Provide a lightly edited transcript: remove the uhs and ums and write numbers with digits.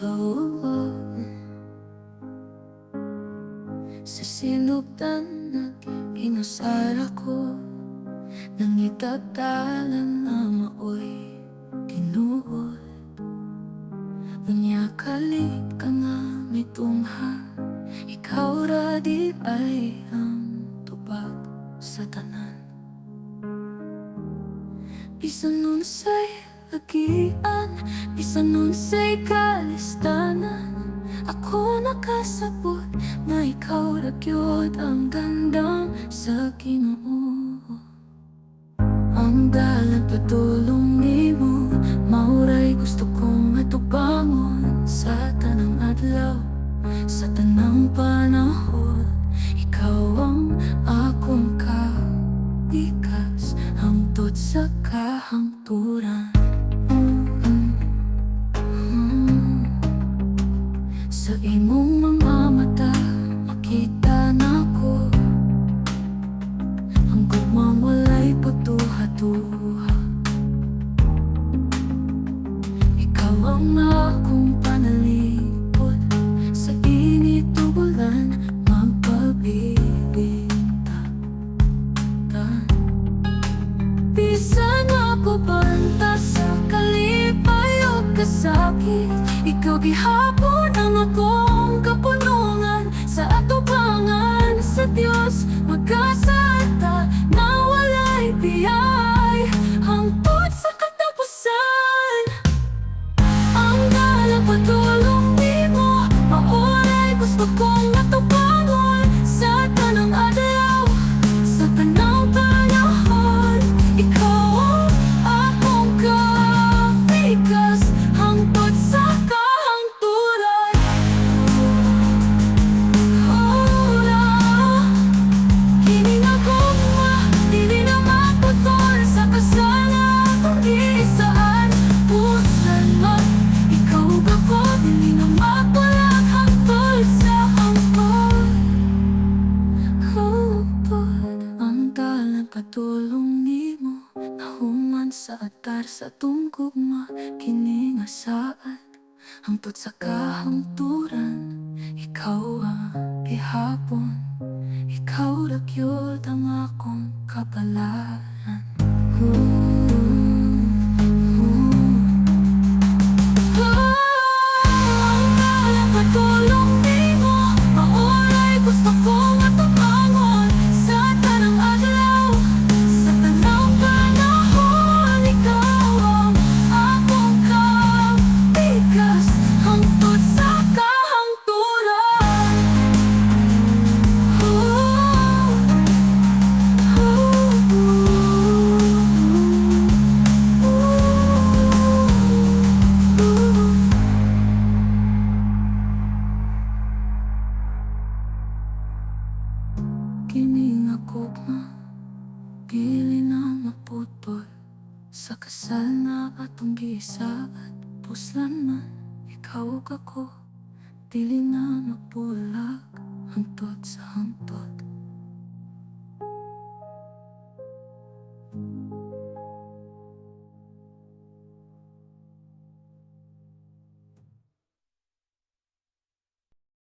Oh, sa sinugdan at inusar ako nang itagdalan na maoy tinuod. Unya kalip ka nga may tungha, ikaw ra di ay ang tubag sa tanan. Bisan nun say lagian, bisan nun say kalistanan, ako nakasabot na ikaw ra gyud ang gandam sa Ginoo. Ang dalan patulong nimo, mauray gusto kong matubangon sa tanang adlaw, sa tanang panahon. Ikaw ang akong kapikas, hangtod sa kahangturan. Sa imong mga mata, makita nako ang gugmang walay pagtuha-tuha. Ikaw ang akong panalipod, sa init ulan magpabilintagan. Bisan ako banta sa kalipay o kasakit, ikaw gihapon ang akong kapunungan. Sa atubangan sa Dios magkasata na walay biyay, hangtod sa katapusan. Ang dalang patulong nimo, mauray gusto kong matubangon sa tanang adlaw, sa tanang panahon. Ikaw ang akong kapikas, hangtod sa kahangturan. Kini nga gugma, dili na maputol sa kasalan kung isaan pusan man. Ikaw ako, dili na mapulag hangtod sa hangtod. Ang dalan patulong nimo, nahuman sa altar sa tunggugma. Kini nga saad, hangtod sa kahangturan. Ikaw ang gihapon, ikaw ra gyud ang akong kapalaran. Ang dalang patulong nimo, mauray gusto kong matubangon sa tanang adlaw, sa tanang panahon. Ikaw ang akong kapikas, hangtod sa kahangturan. Kini nga gugma, dili na maputol sa kasal na atong gisaad. Puslan man, ikaw ug ako, dili na mapulag hangtod sa hangtod.